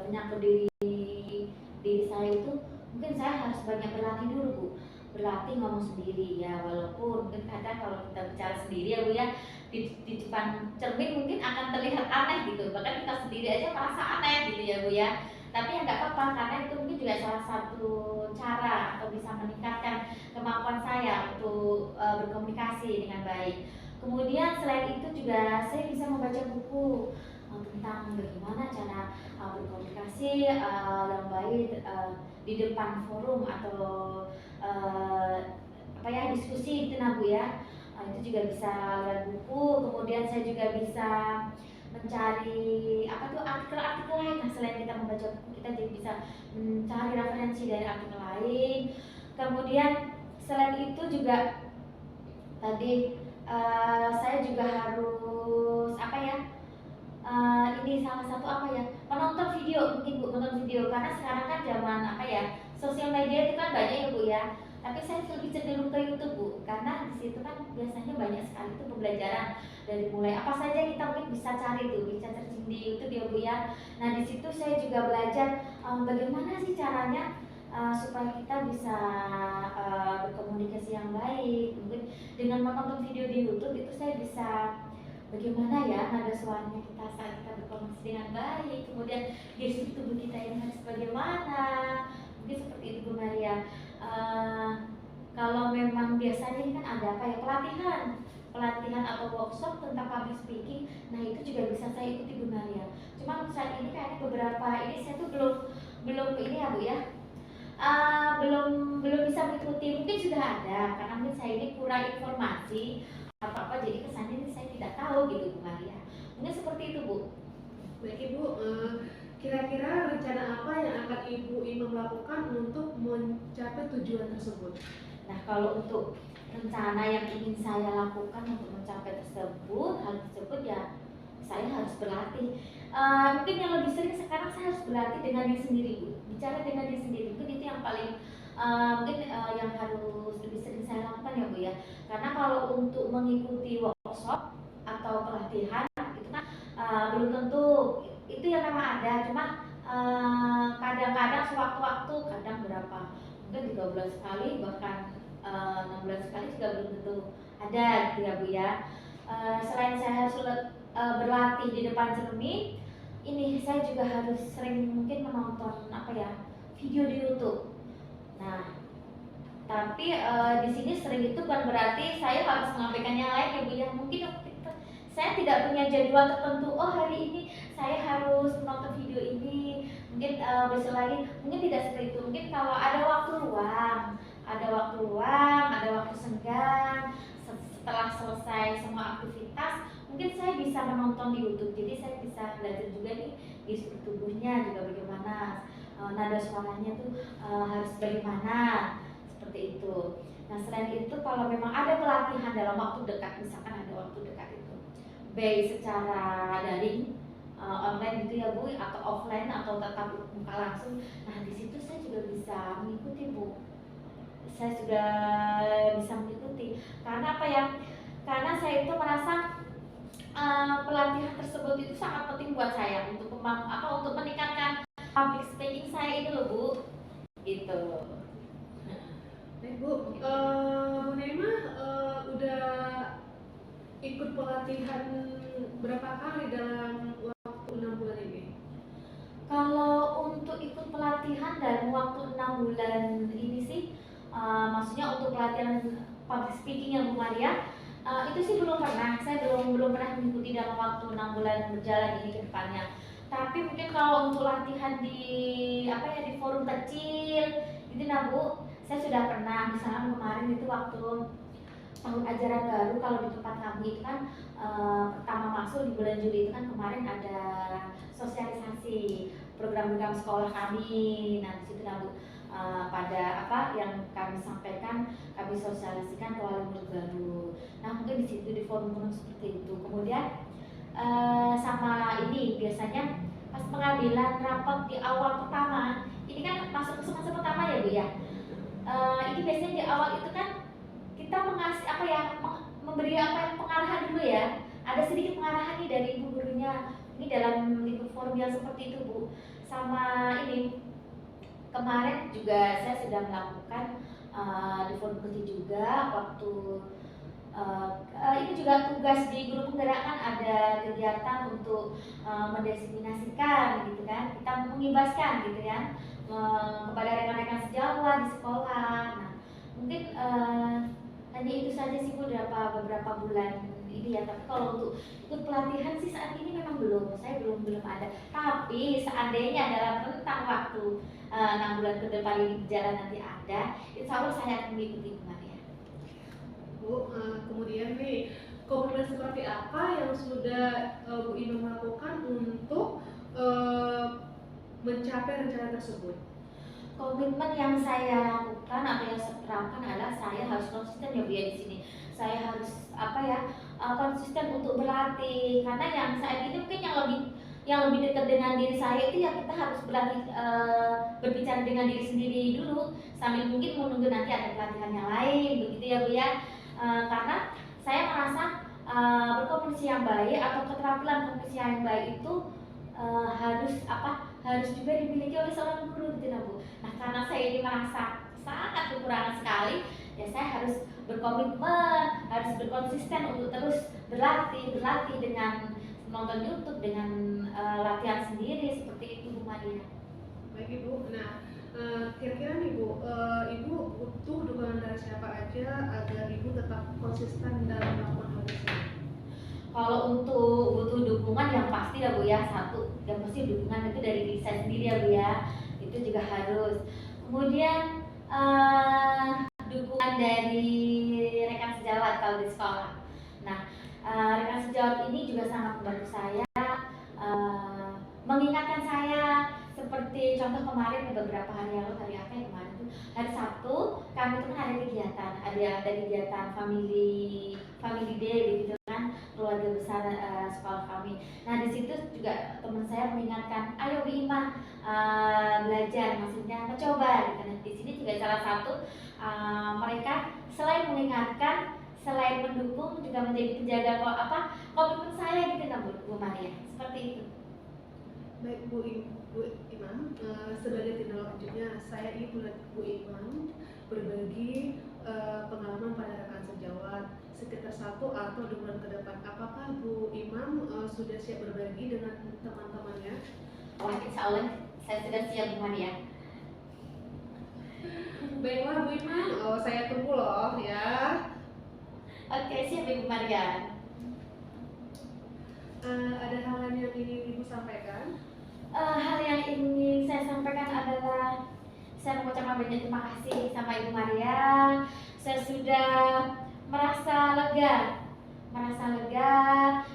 Speaker 2: menyangkut diri saya itu, mungkin saya harus banyak berlatih dulu Bu, berlatih ngomong sendiri ya. Walaupun mungkin kadang kalau kita bicara sendiri ya Bu ya, di depan cermin mungkin akan terlihat aneh gitu, bahkan kita sendiri aja merasa aneh gitu ya Bu ya. Tapi ya nggak apa-apa, karena itu mungkin juga salah satu cara atau bisa meningkatkan kemampuan saya untuk berkomunikasi dengan baik. Kemudian selain itu juga saya bisa membaca buku tentang bagaimana cara berkomunikasi yang baik di depan forum atau diskusi gitu Bu ya. Itu juga bisa lihat buku. Kemudian saya juga bisa mencari artikel-artikel lain. Nah selain kita membaca buku, kita juga bisa mencari referensi dari artikel lain. Kemudian selain itu juga tadi saya juga harus ini salah satu menonton video, mungkin Bu, menonton video, karena sekarang kan zaman sosial media itu kan banyak ya Bu ya. Tapi saya lebih cenderung ke YouTube Bu, karena di situ kan biasanya banyak sekali tuh pembelajaran dari mulai apa saja kita mungkin bisa cari tuh, bisa searching di YouTube ya Bu ya. Nah di situ saya juga belajar bagaimana sih caranya supaya kita bisa berkomunikasi yang baik. Mungkin dengan menonton video di YouTube itu saya bisa bagaimana ya nada suaranya kita saat kita berkomunikasi dengan baik. Kemudian gestur tubuh kita ini harus bagaimana. Mungkin seperti itu Bu Maria. Kalau memang biasanya kan ada pelatihan atau workshop tentang public speaking. Nah itu juga bisa saya ikuti Bu Maria. Cuma saat ini kayaknya beberapa ini saya tuh belum ini ya Bu ya. Belum bisa mengikuti. Mungkin sudah ada, karena mungkin saya ini kurang informasi apa-apa, jadi kesannya ini saya tidak tahu gitu Bu Maria. Mungkin seperti itu Bu.
Speaker 1: Baik Ibu, kira-kira rencana apa yang akan Ibu Imam lakukan untuk mencapai tujuan tersebut?
Speaker 2: Nah kalau untuk rencana yang ingin saya lakukan untuk mencapai hal tersebut ya saya harus berlatih. Mungkin yang lebih sering sekarang saya harus berlatih dengan diri sendiri Bu. Bicara dengan diri sendiri, mungkin itu yang paling yang harus lebih sering saya lakukan ya Bu ya. Karena kalau untuk mengikuti workshop atau pelatihan itu kan belum tentu itu yang memang ada. Cuma kadang-kadang sewaktu-waktu, kadang berapa, mungkin 3 bulan sekali, bahkan 6 bulan sekali juga belum tentu ada gitu ya Bu ya. Selain saya harus berlatih di depan cermin, ini saya juga harus sering mungkin menonton video di YouTube. Nah, tapi di sini sering itu bukan berarti saya harus menyampaikan yang lain ya Bu ya. Mungkin saya tidak punya jadwal tertentu. Oh hari ini saya harus menonton video ini. Mungkin besok lagi. Mungkin tidak seperti itu. Mungkin kalau ada waktu luang, ada waktu senggang, setelah selesai semua aktivitas, mungkin saya bisa menonton di YouTube. Jadi saya bisa belajar juga nih gestur tubuhnya juga bagaimana. nada suaranya tuh harus bagaimana, seperti itu. Nah selain itu kalau memang ada pelatihan dalam waktu dekat, misalkan ada waktu dekat itu baik secara daring, online gitu ya Bu, atau offline atau tatap muka langsung, nah di situ saya juga bisa mengikuti Bu, saya sudah bisa mengikuti. Karena apa ya, karena saya itu merasa pelatihan tersebut itu sangat penting buat saya untuk untuk meningkatkan public speaking saya itu loh Bu, gitu.
Speaker 1: Bu, Bu Naima udah ikut pelatihan berapa kali dalam waktu 6 bulan ini?
Speaker 2: Kalau untuk ikut pelatihan dalam waktu 6 bulan ini sih, maksudnya untuk pelatihan public speaking yang Bu Maria, itu sih belum pernah. Saya belum pernah mengikuti dalam waktu 6 bulan berjalan ini ke depannya. Tapi mungkin kalau untuk latihan di di forum kecil, gitu nah Bu, saya sudah pernah. Misalnya kemarin itu waktu tahun ajaran baru, kalau di tempat kami itu kan pertama masuk di bulan Juli itu kan kemarin ada sosialisasi program-program sekolah kami. Nah di situ lah Bu, pada yang kami sampaikan, kami sosialisasikan ke wali murid baru. Nah mungkin di situ di forum-forum seperti itu. Kemudian sama ini biasanya pas pengambilan rapot di awal pertama, ini kan masuk ke semester pertama ya Bu ya. Ini biasanya di awal itu kan kita mengasih memberi pengarahan dulu ya. Ada sedikit pengarahan nih dari ibu gurunya. Ini dalam lingkup forum yang seperti itu Bu. Sama ini kemarin juga saya sudah melakukan di forum kecil juga waktu ini juga tugas di grup penggerak kan ada kegiatan untuk mendesiminasikan gitu kan, kita mengibaskan gitu kan kepada rekan-rekan sejawat di sekolah. Nah mungkin hanya itu saja sih Bu beberapa bulan ini ya. Tapi kalau untuk ikut pelatihan sih saat ini memang saya belum ada. Tapi seandainya dalam rentang waktu 6 bulan ke depan ini berjalan nanti ada, insya Allah saya akan mengikuti Bu Maria.
Speaker 1: Bu, kemudian nih komitmen seperti apa yang sudah Bu Ima lakukan untuk mencapai rencana tersebut?
Speaker 2: Komitmen yang saya lakukan atau yang saya terapkan adalah saya harus konsisten ya Bu ya di sini. Saya harus konsisten untuk berlatih, karena yang saat ini mungkin yang lebih dekat dengan diri saya itu ya kita harus berlatih berbicara dengan diri sendiri dulu sambil mungkin menunggu nanti ada pelatihan yang lain begitu ya Bu ya. Karena saya merasa berkomunikasi yang baik atau keterampilan komunikasi yang baik itu harus juga dimiliki oleh seorang guru gitu nah Bu. Nah karena saya ini merasa sangat kekurangan sekali, ya saya harus berkomitmen, harus berkonsisten untuk terus berlatih dengan menonton YouTube, dengan latihan sendiri seperti itu Bu Maria.
Speaker 1: Baik Ibu, nah kira-kira nih Bu, Ibu butuh dukungan dari siapa aja agar Ibu tetap konsisten dalam melakukan hal tersebut?
Speaker 2: Kalau untuk butuh dukungan yang pasti ya Bu ya, satu yang pasti dukungan itu dari diri saya sendiri ya Bu ya, itu juga harus. Kemudian dukungan dari rekan sejawat kalau di sekolah. Nah rekan sejawat ini juga sangat membantu saya, mengingatkan saya. Seperti contoh kemarin beberapa hari lalu, hari apa ya kemarin tuh, hari Sabtu kami tuh kan ada kegiatan family day gitu kan, keluarga besar sekolah kami. Nah di situ juga teman saya mengingatkan, ayo Bu Ima belajar, maksudnya mencoba gitu. Nah di sini juga salah satu mereka selain mengingatkan, selain mendukung juga menjadi penjaga komitmen saya gitu kan Bu Maria, seperti itu.
Speaker 1: Baik Bu Imam, sebagai tindak lanjutnya saya ingin Bu Imam berbagi pengalaman pada rekan sejawat sekitar 1 atau 2 bulan ke depan. Apakah Bu Imam sudah siap berbagi dengan teman-temannya?
Speaker 2: Wah insya Allah saya sudah siap Bu Maria.
Speaker 1: Baiklah Bu Imam, saya tunggu loh ya.
Speaker 2: Oke siap Bu Maria.
Speaker 1: Ada hal lain yang ingin Ibu sampaikan?
Speaker 2: Hal yang ingin saya sampaikan adalah saya mengucapkan banyak terima kasih sama Ibu Maria. Saya sudah merasa lega,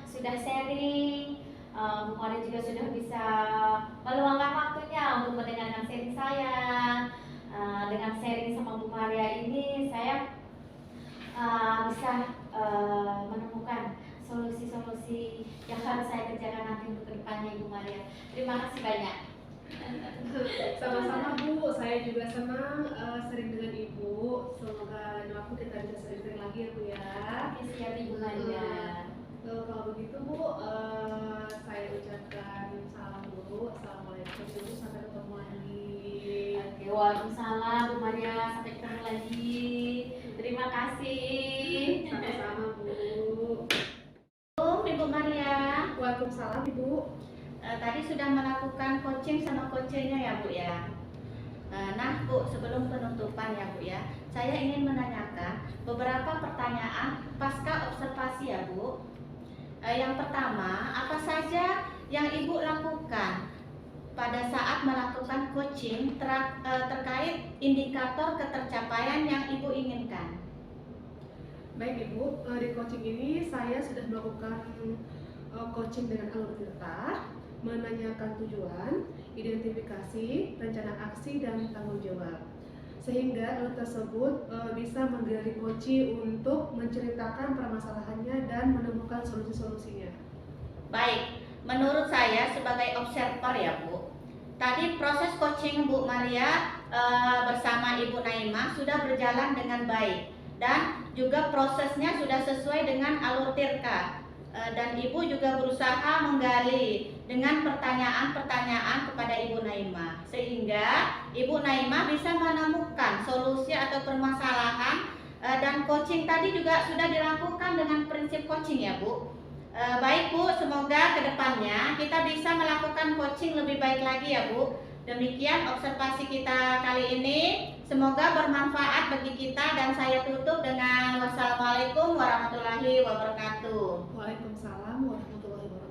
Speaker 2: sudah sharing Bu Maria juga sudah bisa meluangkan waktunya untuk mendengarkan sharing saya. Dengan sharing sama Bu Maria ini saya bisa menemukan solusi-solusi yang harus saya kerjakan nanti untuk kedepannya Ibu Maria. Terima kasih banyak.
Speaker 1: Sama-sama Bu, saya juga senang sering dengan Ibu. Semoga lain waktu kita bisa sering-sering lagi ya Bu ya.
Speaker 2: Oke, siap Ibu Maria.
Speaker 1: Kalau begitu Bu, saya ucapkan salam dulu. Assalamualaikum Bu, sampai ketemu lagi.
Speaker 2: Oke, waalaikumsalam Bu Maria, sampai ketemu lagi. Terima kasih.
Speaker 1: Sama-sama Bu.
Speaker 3: Ibu Maria,
Speaker 1: Waalaikumsalam Ibu.
Speaker 3: tadi sudah melakukan coaching sama coachnya ya Bu ya. Nah Bu, sebelum penutupan ya Bu ya, saya ingin menanyakan beberapa pertanyaan pasca observasi ya Bu. Yang pertama, apa saja yang Ibu lakukan pada saat melakukan coaching terkait indikator ketercapaian yang Ibu inginkan?
Speaker 1: Baik Ibu, di coaching ini saya sudah melakukan coaching dengan alur tirta, menanyakan tujuan, identifikasi, rencana aksi, dan tanggung jawab. Sehingga alur tersebut bisa menggali coach untuk menceritakan permasalahannya dan menemukan solusi-solusinya.
Speaker 3: Baik, menurut saya sebagai observer ya Bu, tadi proses coaching Bu Maria bersama Ibu Naimah sudah berjalan dengan baik dan juga prosesnya sudah sesuai dengan alur tirka. Dan Ibu juga berusaha menggali dengan pertanyaan-pertanyaan kepada Ibu Naimah, sehingga Ibu Naimah bisa menemukan solusi atau permasalahan. Dan coaching tadi juga sudah dilakukan dengan prinsip coaching ya Bu. Baik Bu, semoga kedepannya kita bisa melakukan coaching lebih baik lagi ya Bu. Demikian observasi kita kali ini, semoga bermanfaat bagi kita, dan saya tutup dengan wassalamualaikum warahmatullahi wabarakatuh.
Speaker 1: Waalaikumsalam warahmatullahi wabarakatuh.